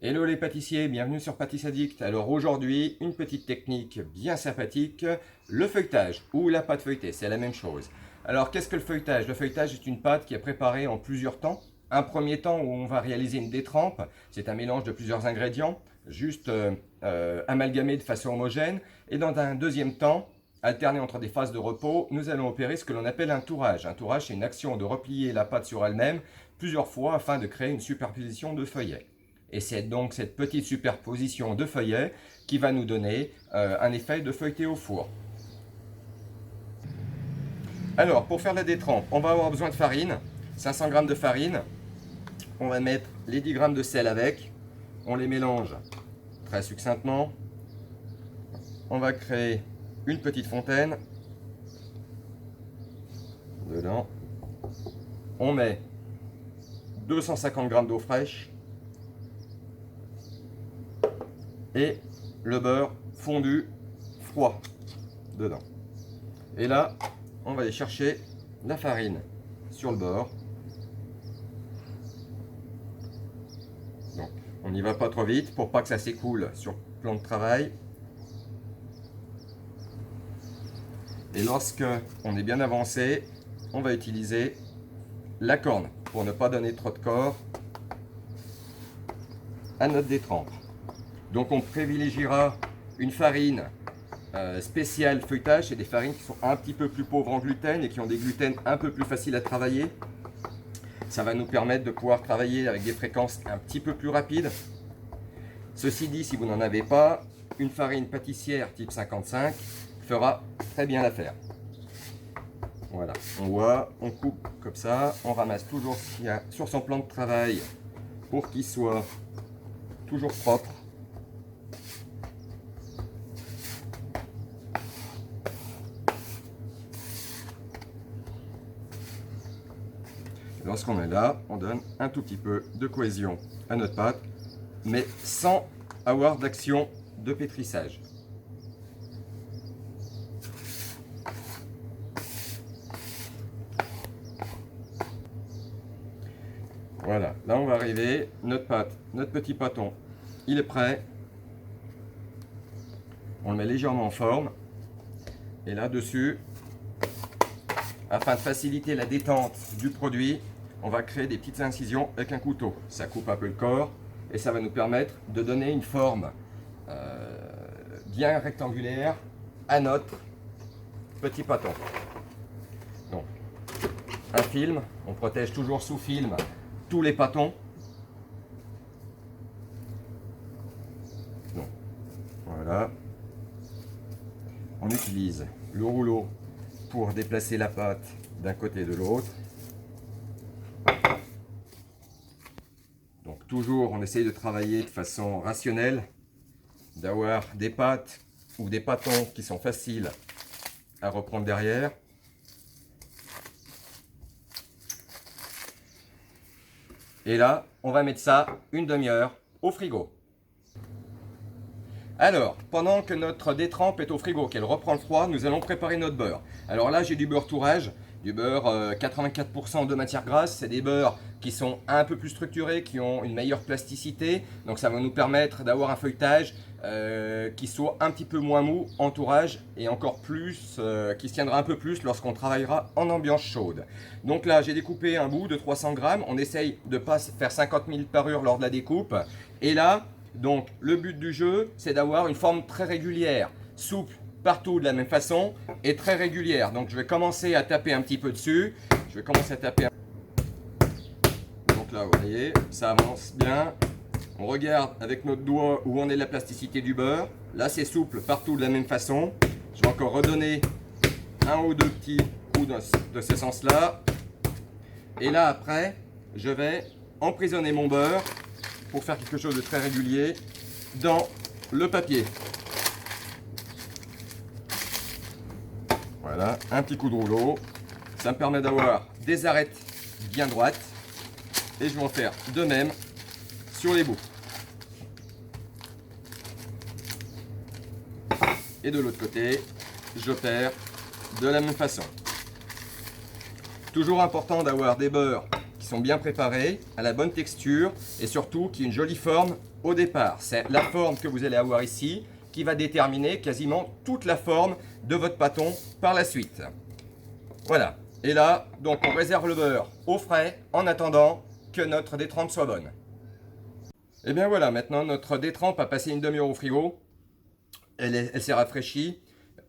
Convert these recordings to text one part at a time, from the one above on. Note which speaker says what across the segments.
Speaker 1: Hello les pâtissiers, bienvenue sur Pâtiss Addict. Alors aujourd'hui, une petite technique bien sympathique, le feuilletage ou la pâte feuilletée, c'est la même chose. Alors qu'est-ce que le feuilletage? Le feuilletage est une pâte qui est préparée en plusieurs temps. Un premier temps où on va réaliser une détrempe, c'est un mélange de plusieurs ingrédients, juste amalgamés de façon homogène. Et dans un deuxième temps, alterné entre des phases de repos, nous allons opérer ce que l'on appelle un tourage. Un tourage, c'est une action de replier la pâte sur elle-même plusieurs fois afin de créer une superposition de feuillets. Et c'est donc cette petite superposition de feuillets qui va nous donner un effet de feuilleté au four. Alors, pour faire la détrempe, on va avoir besoin de farine, 500 g de farine. On va mettre les 10 g de sel avec. On les mélange très succinctement. On va créer une petite fontaine. Dedans, on met 250 g d'eau fraîche. Et le beurre fondu froid dedans. Et là, on va aller chercher la farine sur le bord. Donc, on n'y va pas trop vite pour pas que ça s'écoule sur le plan de travail. Et lorsque on est bien avancé, on va utiliser la corne pour ne pas donner trop de corps à notre détrempe. Donc on privilégiera une farine spéciale feuilletage. C'est des farines qui sont un petit peu plus pauvres en gluten et qui ont des gluten un peu plus faciles à travailler. Ça va nous permettre de pouvoir travailler avec des fréquences un petit peu plus rapides. Ceci dit, si vous n'en avez pas, une farine pâtissière type 55 fera très bien l'affaire. Voilà, on voit, on coupe comme ça, on ramasse toujours ce qu'il y a sur son plan de travail pour qu'il soit toujours propre. Lorsqu'on est là, on donne un tout petit peu de cohésion à notre pâte, mais sans avoir d'action de pétrissage. Voilà, là on va arriver, notre pâte, notre petit pâton, il est prêt. On le met légèrement en forme. Et là dessus, afin de faciliter la détente du produit, on va créer des petites incisions avec un couteau. Ça coupe un peu le corps et ça va nous permettre de donner une forme bien rectangulaire à notre petit pâton. Donc, un film, on protège toujours sous film tous les pâtons. Donc, voilà. On utilise le rouleau pour déplacer la pâte d'un côté et de l'autre. Donc toujours on essaye de travailler de façon rationnelle, d'avoir des pâtes ou des pâtons qui sont faciles à reprendre derrière. Et là, on va mettre ça une demi-heure au frigo. Alors, pendant que notre détrempe est au frigo, qu'elle reprend le froid, nous allons préparer notre beurre. Alors là, j'ai du beurre tourage, du beurre 84% de matière grasse. C'est des beurres qui sont un peu plus structurés, qui ont une meilleure plasticité. Donc ça va nous permettre d'avoir un feuilletage qui soit un petit peu moins mou, entourage, et encore plus, qui se tiendra un peu plus lorsqu'on travaillera en ambiance chaude. Donc là, j'ai découpé un bout de 300 grammes. On essaye de ne pas faire 50 000 parures lors de la découpe. Et là, donc le but du jeu, c'est d'avoir une forme très régulière, souple partout de la même façon et très régulière. Donc je vais commencer à taper un petit peu dessus. Je vais commencer à taper. Donc là, vous voyez, ça avance bien. On regarde avec notre doigt où en est la plasticité du beurre. Là, c'est souple partout de la même façon. Je vais encore redonner un ou deux petits coups de ce sens-là. Et là, après, je vais emprisonner mon beurre pour faire quelque chose de très régulier dans le papier. Voilà, un petit coup de rouleau. Ça me permet d'avoir des arêtes bien droites. Et je vais en faire de même sur les bouts. Et de l'autre côté, j'opère de la même façon. Toujours important d'avoir des beurres qui qui sont bien préparés, à la bonne texture et surtout qui ont une jolie forme au départ. C'est la forme que vous allez avoir ici qui va déterminer quasiment toute la forme de votre pâton par la suite. Voilà. Et là, donc on réserve le beurre au frais en attendant que notre détrempe soit bonne. Et bien voilà, maintenant notre détrempe a passé une demi-heure au frigo. Elle s'est rafraîchie.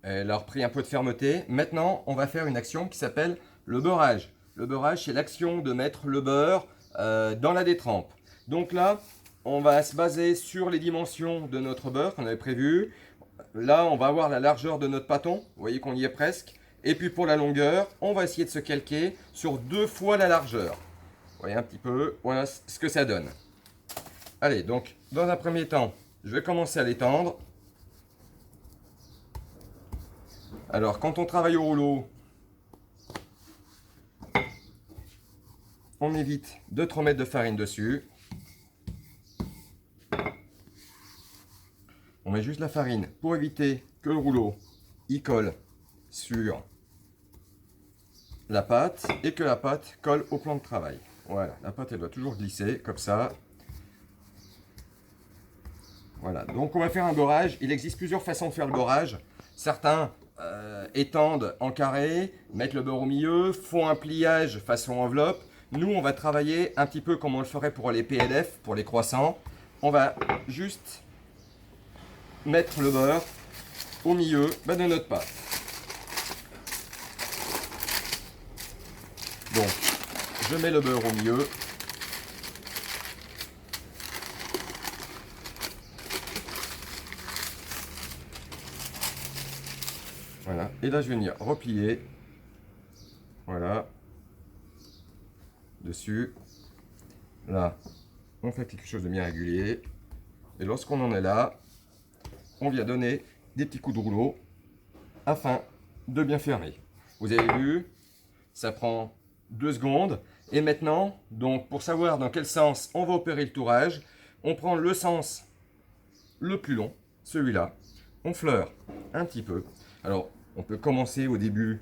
Speaker 1: Elle a repris un peu de fermeté. Maintenant, on va faire une action qui s'appelle le beurrage. Le beurrage, c'est l'action de mettre le beurre dans la détrempe. Donc là, on va se baser sur les dimensions de notre beurre qu'on avait prévu. Là, on va avoir la largeur de notre pâton. Vous voyez qu'on y est presque. Et puis pour la longueur, on va essayer de se calquer sur 2 fois la largeur. Vous voyez un petit peu, voilà ce que ça donne. Allez, donc, dans un premier temps, je vais commencer à l'étendre. Alors, quand on travaille au rouleau, on évite de trop mettre de farine dessus. On met juste la farine pour éviter que le rouleau y colle sur la pâte et que la pâte colle au plan de travail. Voilà, la pâte elle doit toujours glisser comme ça. Voilà, donc on va faire un beurrage. Il existe plusieurs façons de faire le beurrage. Certains étendent en carré, mettent le beurre au milieu, font un pliage façon enveloppe. Nous, on va travailler un petit peu comme on le ferait pour les PLF, pour les croissants. On va juste mettre le beurre au milieu de notre pâte. Donc, je mets le beurre au milieu. Voilà, et là je vais venir replier, voilà, dessus, là, on fait quelque chose de bien régulier, et lorsqu'on en est là, on vient donner des petits coups de rouleau, afin de bien fermer. Vous avez vu, ça prend 2 secondes, et maintenant, donc pour savoir dans quel sens on va opérer le tourage, on prend le sens le plus long, celui-là, on fleure un petit peu. Alors, on peut commencer au début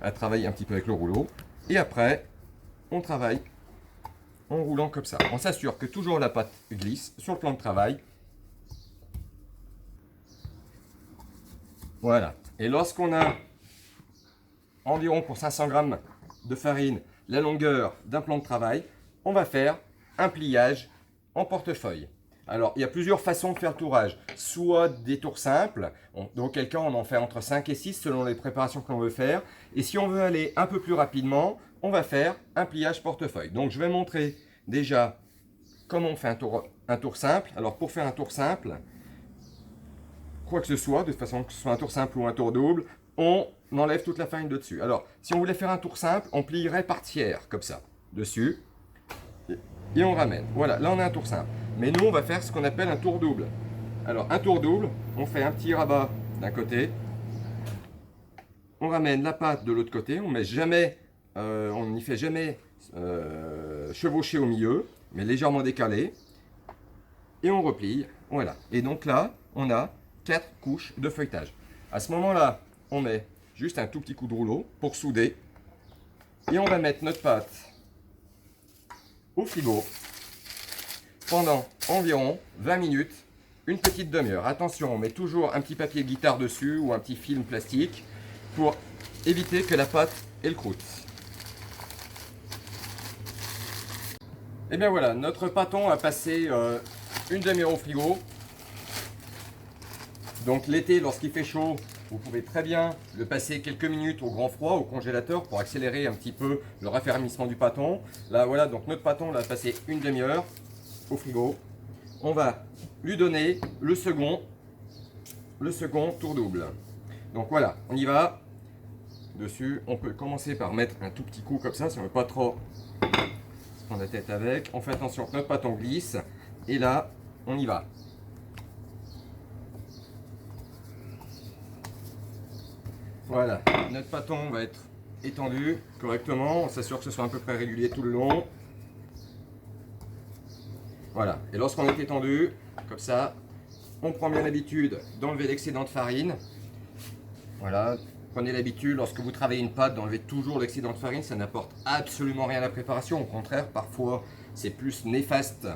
Speaker 1: à travailler un petit peu avec le rouleau. Et après, on travaille en roulant comme ça. On s'assure que toujours la pâte glisse sur le plan de travail. Voilà. Et lorsqu'on a environ pour 500 grammes de farine la longueur d'un plan de travail, on va faire un pliage en portefeuille. Alors, il y a plusieurs façons de faire le tourage. Soit des tours simples, dans quel cas on en fait entre 5 et 6 selon les préparations que l'on veut faire. Et si on veut aller un peu plus rapidement, on va faire un pliage portefeuille. Donc, je vais montrer déjà comment on fait un tour simple. Alors, pour faire un tour simple, quoi que ce soit, de toute façon que ce soit un tour simple ou un tour double, on enlève toute la farine de dessus. Alors, si on voulait faire un tour simple, on plierait par tiers, comme ça, dessus. Et on ramène. Voilà, là on a un tour simple. Mais nous, on va faire ce qu'on appelle un tour double. Alors, un tour double, on fait un petit rabat d'un côté. On ramène la pâte de l'autre côté. On n'y fait jamais chevaucher au milieu, mais légèrement décalé. Et on replie. Voilà. Et donc là, on a 4 couches de feuilletage. À ce moment-là, on met juste un tout petit coup de rouleau pour souder. Et on va mettre notre pâte au frigo pendant environ 20 minutes, une petite demi-heure. Attention, on met toujours un petit papier guitare dessus ou un petit film plastique pour éviter que la pâte ait le croûte. Et bien voilà, notre pâton a passé une demi-heure au frigo. Donc l'été, lorsqu'il fait chaud, vous pouvez très bien le passer quelques minutes au grand froid, au congélateur, pour accélérer un petit peu le raffermissement du pâton. Là voilà, donc notre pâton l'a passé une demi-heure au frigo. On va lui donner le second tour double. Donc voilà, on y va. Dessus, on peut commencer par mettre un tout petit coup comme ça, si on ne veut pas trop se prendre la tête avec. On fait attention que notre pâton glisse. Et là, on y va. Voilà, notre pâton va être étendu correctement. On s'assure que ce soit à peu près régulier tout le long. Voilà, et lorsqu'on est étendu, comme ça, on prend bien l'habitude d'enlever l'excédent de farine. Voilà, Prenez l'habitude, lorsque vous travaillez une pâte, d'enlever toujours l'excédent de farine. Ça n'apporte absolument rien à la préparation. Au contraire, parfois, c'est plus néfaste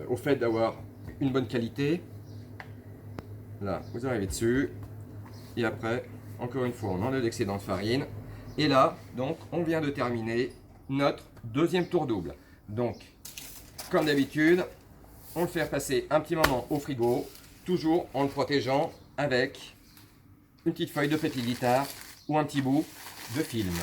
Speaker 1: au fait d'avoir une bonne qualité. Là, vous arrivez dessus. Et après, encore une fois, on enlève l'excédent de farine. Et là, donc, on vient de terminer notre deuxième tour double. Donc, comme d'habitude, on le fait passer un petit moment au frigo, toujours en le protégeant avec une petite feuille de petit guitare ou un petit bout de film.